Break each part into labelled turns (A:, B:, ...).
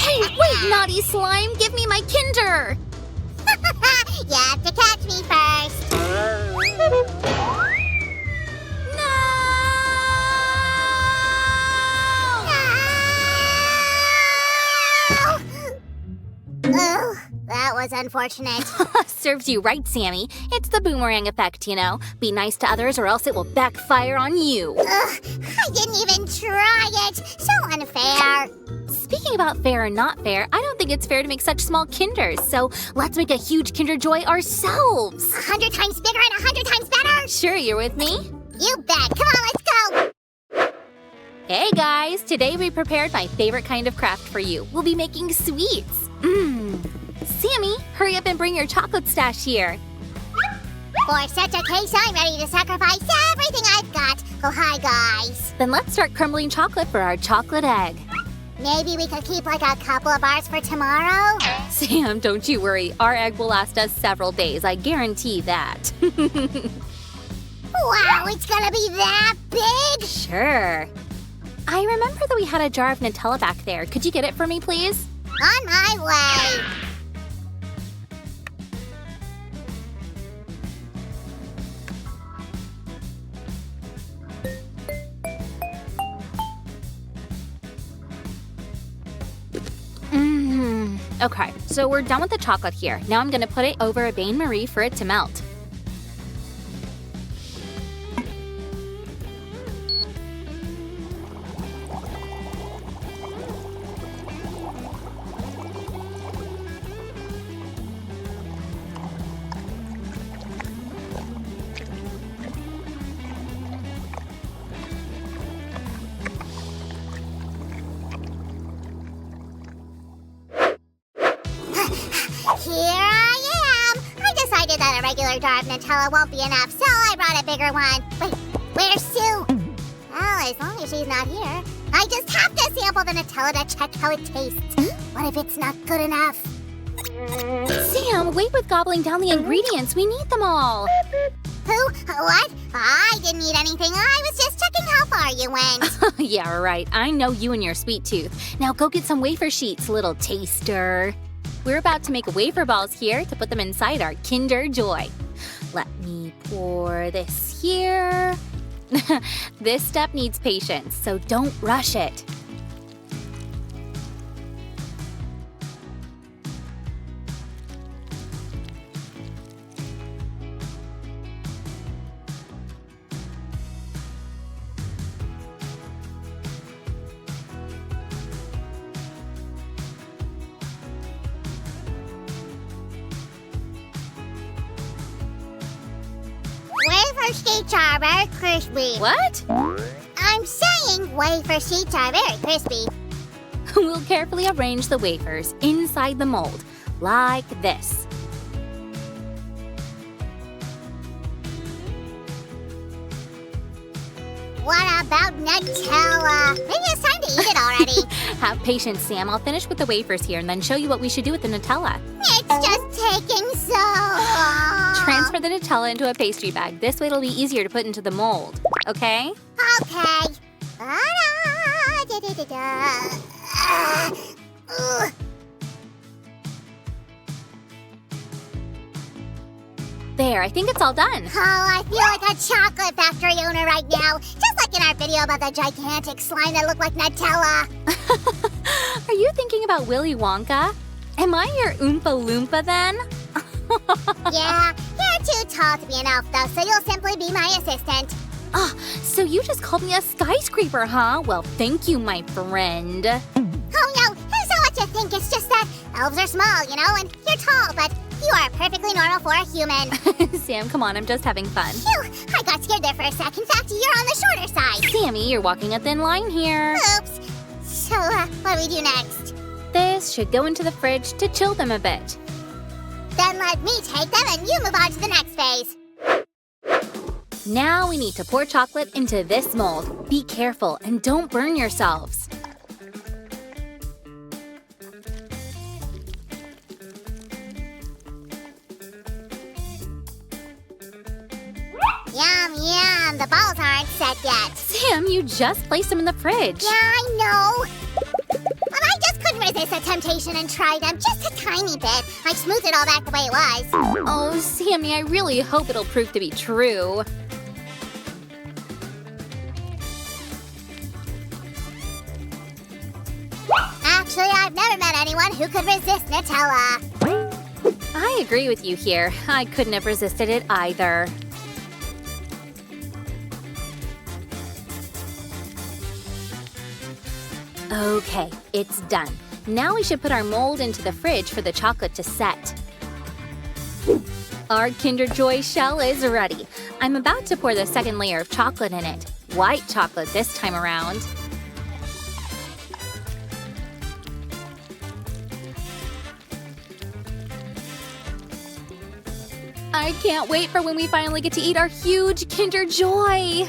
A: Hey, wait, naughty slime! Give me my Kinder!
B: You have to catch me first.
A: No!
B: Ugh, that was unfortunate.
A: Serves you right, Sammy. It's the boomerang effect, you know. Be nice to others or else it will backfire on you.
B: Ugh, I didn't even try it. So unfair.
A: Speaking about fair and not fair, I don't think it's fair to make such small Kinders, so let's make a huge Kinder Joy ourselves.
B: 100 times bigger and 100 times better.
A: Sure, you're with me?
B: You bet. Come on, let's go.
A: Hey guys, today we prepared my favorite kind of craft for you. We'll be making sweets. Sammy, hurry up and bring your chocolate stash here.
B: For such a case, I'm ready to sacrifice everything I've got. Oh, hi, guys.
A: Then let's start crumbling chocolate for our chocolate egg.
B: Maybe we could keep like a couple of bars for tomorrow?
A: Sam, don't you worry. Our egg will last us several days. I guarantee that.
B: Wow, it's gonna be that big?
A: Sure. I remember that we had a jar of Nutella back there. Could you get it for me, please?
B: On my way.
A: Okay, so we're done with the chocolate here. Now I'm gonna put it over a bain-marie for it to melt.
B: Here I am! I decided that a regular jar of Nutella won't be enough, so I brought a bigger one. Wait, where's Sue? Well, as long as she's not here, I just have to sample the Nutella to check how it tastes. What if it's not good enough?
A: Sam, wait with gobbling down the ingredients. We need them all.
B: Who? What? I didn't eat anything. I was just checking how far you went.
A: Yeah, right. I know you and your sweet tooth. Now go get some wafer sheets, little taster. We're about to make wafer balls here to put them inside our Kinder Joy. Let me pour this here. This step needs patience, so don't rush it.
B: Wafer sheets are very crispy.
A: What?
B: I'm saying wafer sheets are very crispy.
A: We'll carefully arrange the wafers inside the mold, like this.
B: What about Nutella? Maybe it's time to eat it already.
A: Have patience, Sam. I'll finish with the wafers here and then show you what we should do with the Nutella.
B: It's just taking so long.
A: Transfer the Nutella into a pastry bag. This way it'll be easier to put into the mold. Okay?
B: Okay. Da-da-da-da-da. Ugh.
A: There, I think it's all done.
B: Oh, I feel like a chocolate factory owner right now. Just like in our video about the gigantic slime that looked like Nutella.
A: Are you thinking about Willy Wonka? Am I your Oompa Loompa then?
B: Yeah, you're too tall to be an elf though, so you'll simply be my assistant.
A: Ah, so you just called me a skyscraper, huh? Well, thank you, my friend.
B: Oh no, it's not what you think. It's just that elves are small, you know, and you're tall, but you are perfectly normal for a human.
A: Sam, come on, I'm just having fun.
B: Phew, I got scared there for a sec. In fact, you're on the shorter side.
A: Sammy, you're walking a thin line here.
B: Oops. So, what do we do next?
A: This should go into the fridge to chill them a bit.
B: Then let me take them and you move on to the next phase.
A: Now we need to pour chocolate into this mold. Be careful and don't burn yourselves.
B: Yum, yum. The balls aren't set yet.
A: Sam, you just placed them in the fridge.
B: Yeah, I know. But I just couldn't resist a temptation experimentation and try them just a tiny bit. I smoothed it all back the way it was.
A: Oh, Sammy, I really hope it'll prove to be true.
B: Actually, I've never met anyone who could resist Nutella.
A: I agree with you here. I couldn't have resisted it either. Okay, it's done. Now we should put our mold into the fridge for the chocolate to set. Our Kinder Joy shell is ready. I'm about to pour the second layer of chocolate in it. White chocolate this time around. I can't wait for when we finally get to eat our huge Kinder Joy!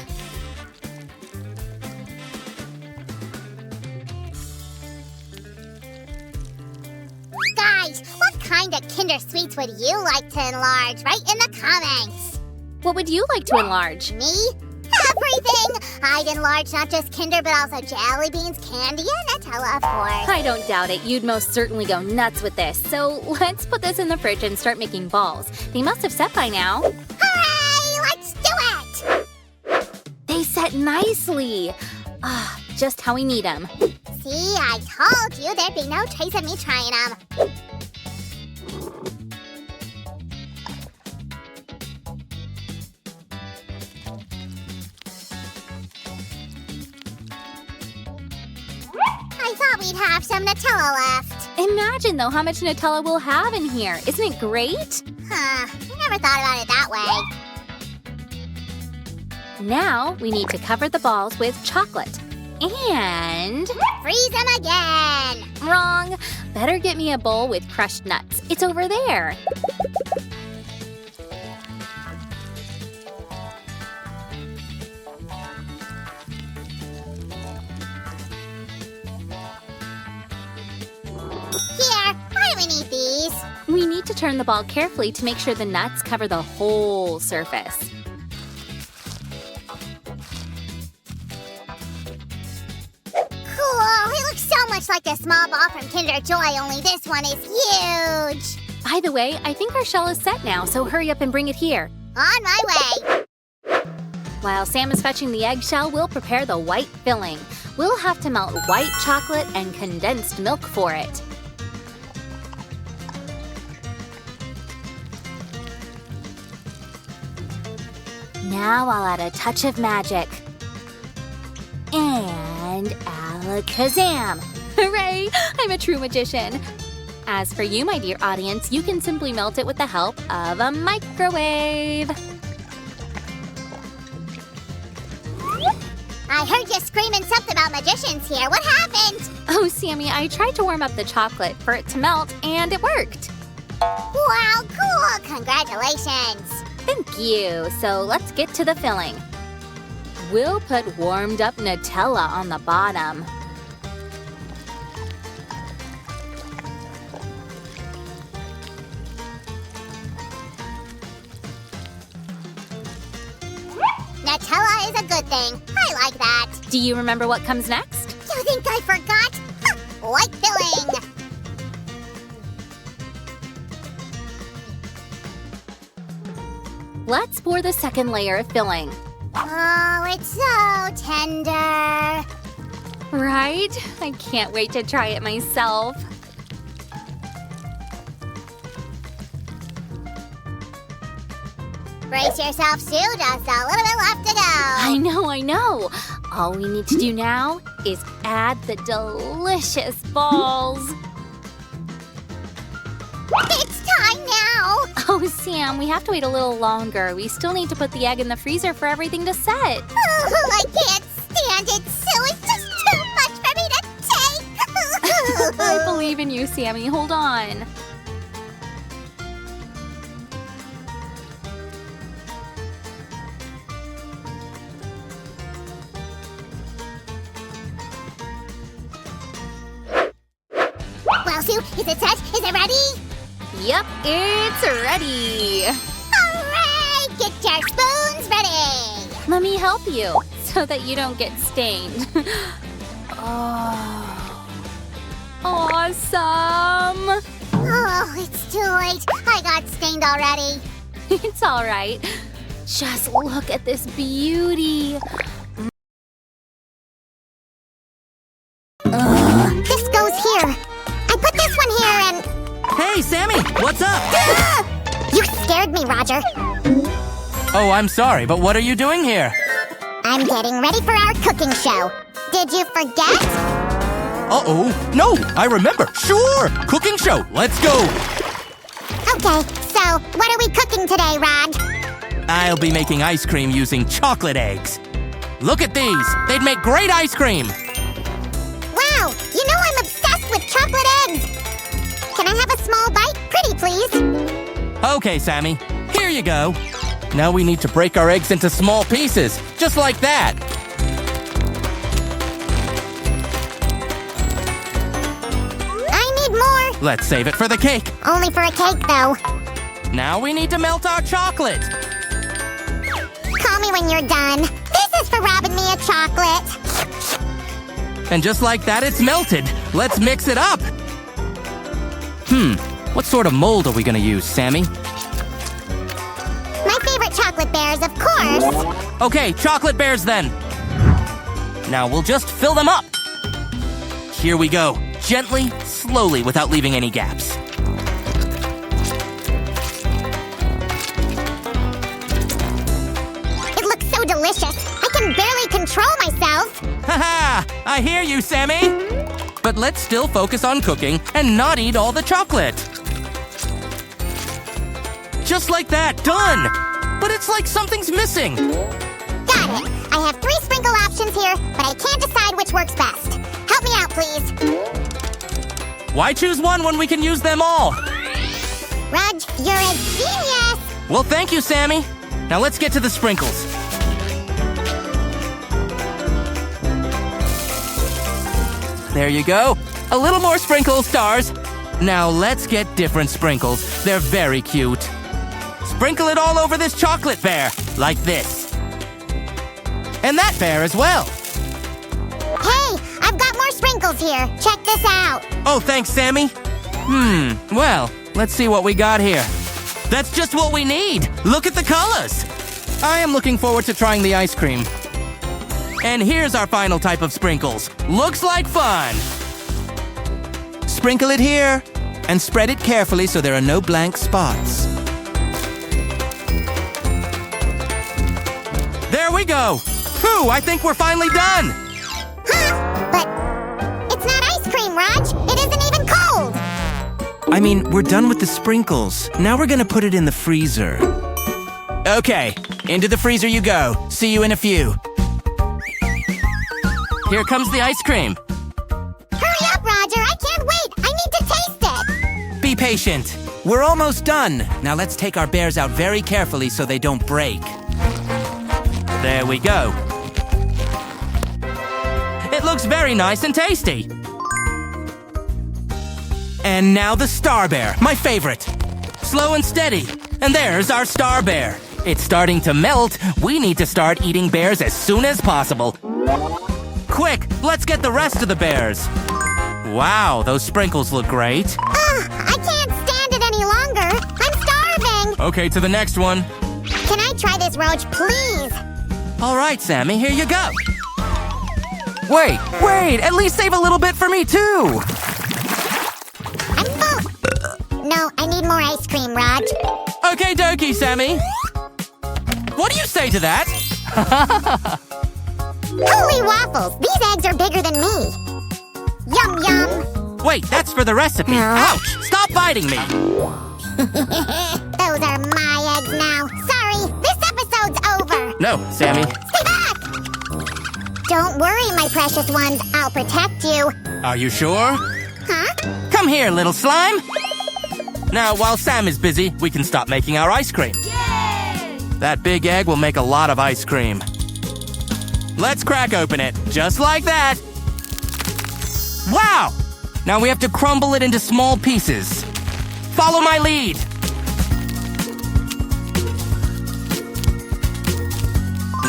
B: Guys, what kind of Kinder Sweets would you like to enlarge? Write in the comments.
A: What would you like to enlarge?
B: Me? Everything! I'd enlarge not just Kinder, but also jelly beans, candy, and Nutella, of course.
A: I don't doubt it. You'd most certainly go nuts with this. So let's put this in the fridge and start making balls. They must have set by now.
B: Hooray! Let's do it!
A: They set nicely. Just how we need them.
B: See, I told you there'd be no trace of me trying them. I thought we'd have some Nutella left.
A: Imagine, though, how much Nutella we'll have in here. Isn't it great?
B: Huh, I never thought about it that way.
A: Now we need to cover the balls with chocolate. And…
B: Freeze them again!
A: Wrong! Better get me a bowl with crushed nuts. It's over there.
B: Here, why do we need these?
A: We need to turn the ball carefully to make sure the nuts cover the whole surface.
B: Cool, it looks so much like the small ball from Kinder Joy, only this one is huge.
A: By the way, I think our shell is set now, so hurry up and bring it here.
B: On my way.
A: While Sam is fetching the eggshell, we'll prepare the white filling. We'll have to melt white chocolate and condensed milk for it. Now I'll add a touch of magic. And alakazam! Hooray! I'm a true magician. As for you, my dear audience, you can simply melt it with the help of a microwave.
B: I heard you screaming something about magicians here. What happened?
A: Oh, Sammy, I tried to warm up the chocolate for it to melt, and it worked.
B: Wow, cool! Congratulations!
A: Thank you. So let's get to the filling. We'll put warmed up Nutella on the bottom.
B: Nutella is a good thing. I like that.
A: Do you remember what comes next?
B: You think I forgot? White filling!
A: Let's pour the second layer of filling.
B: Oh, it's so tender.
A: Right? I can't wait to try it myself.
B: Brace yourself, Sue. Just a little bit left to go.
A: I know. All we need to do now is add the delicious balls.
B: It's time now.
A: Oh, Sam, we have to wait a little longer. We still need to put the egg in the freezer for everything to set.
B: Oh, I can't stand it, Sue. It's just too much for me to take.
A: I believe in you, Sammy. Hold on.
B: Well, Sue, is it set? Is it ready?
A: Yep, it's ready.
B: Hooray! Get your spoons ready.
A: Let me help you so that you don't get stained. Oh, awesome.
B: it's too late. I got stained already.
A: It's all right. Just look at this beauty.
B: This goes here. I put this one here and...
C: Hey, Sammy, what's up?
B: You scared me, Roger.
C: Oh, I'm sorry, but what are you doing here?
B: I'm getting ready for our cooking show. Did you forget?
C: Uh-oh. No, I remember. Sure, cooking show. Let's go.
B: Okay, so what are we cooking today, Rod?
C: I'll be making ice cream using chocolate eggs. Look at these. They'd make great ice cream.
B: Wow, you know I'm obsessed with chocolate eggs. Can I have a small bite? Pretty, please.
C: Okay, Sammy. Here you go. Now we need to break our eggs into small pieces, just like that.
B: I need more.
C: Let's save it for the cake.
B: Only for a cake, though.
C: Now we need to melt our chocolate.
B: Call me when you're done. This is for robbing me of chocolate.
C: And just like that, it's melted. Let's mix it up. What sort of mold are we gonna use, Sammy?
B: My favorite chocolate bears, of course.
C: Okay, chocolate bears then. Now we'll just fill them up. Here we go. Gently, slowly, without leaving any gaps.
B: It looks so delicious. I can barely control myself.
C: Haha! I hear you, Sammy! But let's still focus on cooking and not eat all the chocolate. Just like that, done! But it's like something's missing.
B: Got it. I have 3 sprinkle options here, but I can't decide which works best. Help me out, please.
C: Why choose one when we can use them all?
B: Rudge, you're a genius!
C: Well, thank you, Sammy. Now let's get to the sprinkles. There you go. A little more sprinkle, stars. Now let's get different sprinkles. They're very cute. Sprinkle it all over this chocolate bear, like this. And that bear as well.
B: Hey, I've got more sprinkles here. Check this out.
C: Oh, thanks, Sammy. Well, let's see what we got here. That's just what we need. Look at the colors. I am looking forward to trying the ice cream. And here's our final type of sprinkles. Looks like fun.
D: Sprinkle it here and spread it carefully so there are no blank spots.
C: There we go. Phew, I think we're finally done.
B: Huh? But it's not ice cream, Raj. It isn't even cold.
D: I mean, we're done with the sprinkles. Now we're gonna put it in the freezer. Okay, into the freezer you go. See you in a few.
C: Here comes the ice cream.
B: Hurry up, Roger. I can't wait. I need to taste it.
D: Be patient. We're almost done. Now let's take our bears out very carefully so they don't break.
C: There we go. It looks very nice and tasty.
D: And now the Star Bear, my favorite.
C: Slow and steady. And there's our star bear. It's starting to melt. We need to start eating bears as soon as possible. Quick, let's get the rest of the bears. Wow, those sprinkles look great.
B: I can't stand it any longer. I'm starving.
C: Okay, to the next one.
B: Can I try this, Roach, please?
C: All right, Sammy, here you go. Wait, at least save a little bit for me, too.
B: I'm full. No, I need more ice cream, Raj.
C: Okay, dokie, Sammy. What do you say to that?
B: Holy waffles! These eggs are bigger than me. Yum, yum.
C: Wait, that's for the recipe. Ouch! Stop biting me.
B: Those are my eggs now. Sorry, this episode's over.
C: No, Sammy.
B: Stay back! Don't worry, my precious ones. I'll protect you.
C: Are you sure?
B: Huh?
C: Come here, little slime. Now, while Sam is busy, we can stop making our ice cream.
A: Yay!
C: That big egg will make a lot of ice cream. Let's crack open it, just like that. Wow! Now we have to crumble it into small pieces. Follow my lead.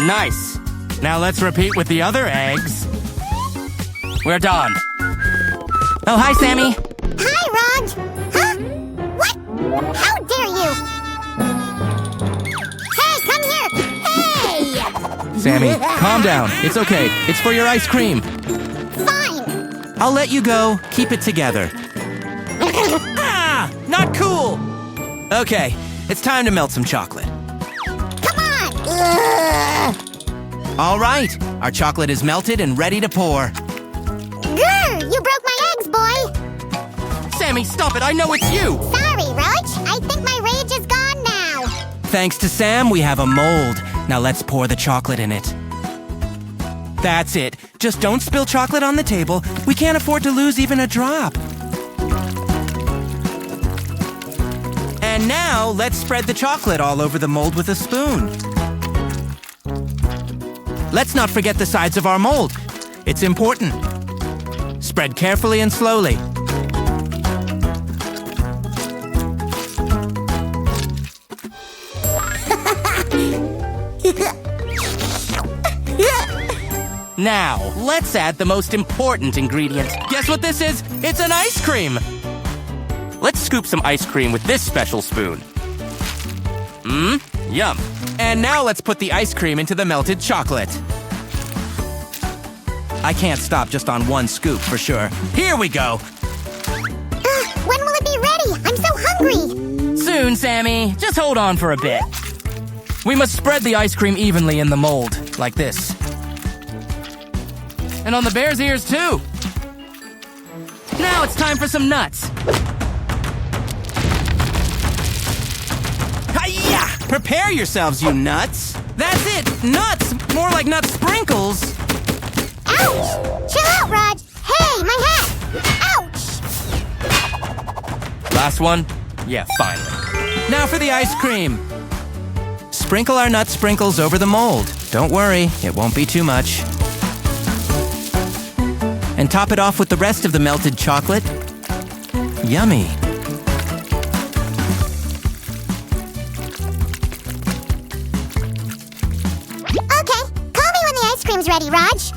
C: Nice. Now let's repeat with the other eggs. We're done. Oh, hi, Sammy.
B: Hi, Raj. Huh? How dare you? Hey, come here! Hey!
D: Sammy, calm down. It's okay. It's for your ice cream.
B: Fine!
D: I'll let you go. Keep it together. Ah! Not cool! Okay, it's time to melt some chocolate.
B: Come on! Ugh.
D: All right, our chocolate is melted and ready to pour.
B: Grr! You broke my eggs, boy!
C: Sammy, stop it! I know it's you!
B: Sorry, Roach. I think my rage is gone now.
D: Thanks to Sam, we have a mold. Now let's pour the chocolate in it. That's it. Just don't spill chocolate on the table. We can't afford to lose even a drop. And now, let's spread the chocolate all over the mold with a spoon. Let's not forget the sides of our mold. It's important. Spread carefully and slowly.
C: Now, let's add the most important ingredient. Guess what this is? It's an ice cream! Let's scoop some ice cream with this special spoon. Yum.
D: And now let's put the ice cream into the melted chocolate. I can't stop just on one scoop for sure. Here we go.
B: When will it be ready? I'm so hungry.
C: Soon, Sammy. Just hold on for a bit. We must spread the ice cream evenly in the mold, like this. And on the bear's ears, too. Now it's time for some nuts.
D: Hi-ya! Prepare yourselves, you nuts. That's it, nuts. More like nut sprinkles.
B: Ouch! Chill out, Raj. Hey, my hat! Ouch!
C: Last one? Yeah, finally.
D: Now for the ice cream. Sprinkle our nut sprinkles over the mold. Don't worry, it won't be too much. And top it off with the rest of the melted chocolate. Yummy.
B: Okay, call me when the ice cream's ready, Raj.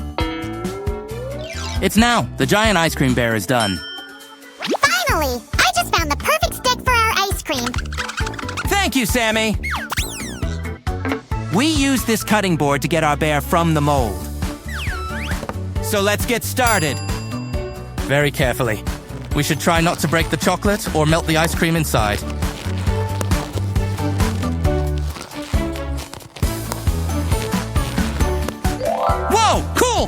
C: It's now. The giant ice cream bear is done.
B: Finally! I just found the perfect stick for our ice cream.
D: Thank you, Sammy. We use this cutting board to get our bear from the mold. So let's get started.
C: Very carefully. We should try not to break the chocolate or melt the ice cream inside. Whoa! Cool!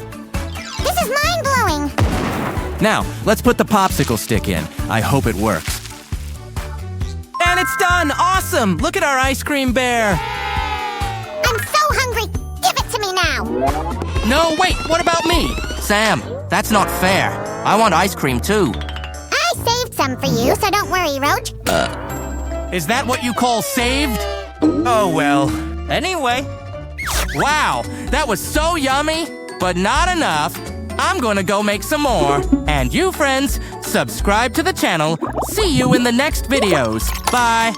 B: This is mind-blowing.
D: Now, let's put the popsicle stick in. I hope it works. And it's done! Awesome! Look at our ice cream bear!
B: I'm so hungry. Give it to me now.
C: No, wait! What about me? Sam, that's not fair. I want ice cream, too.
B: I saved some for you, so don't worry, Roach.
C: Is that what you call saved?
D: Oh, well.
C: Anyway. Wow, that was so yummy, but not enough. I'm gonna go make some more. And you, friends, subscribe to the channel. See you in the next videos. Bye.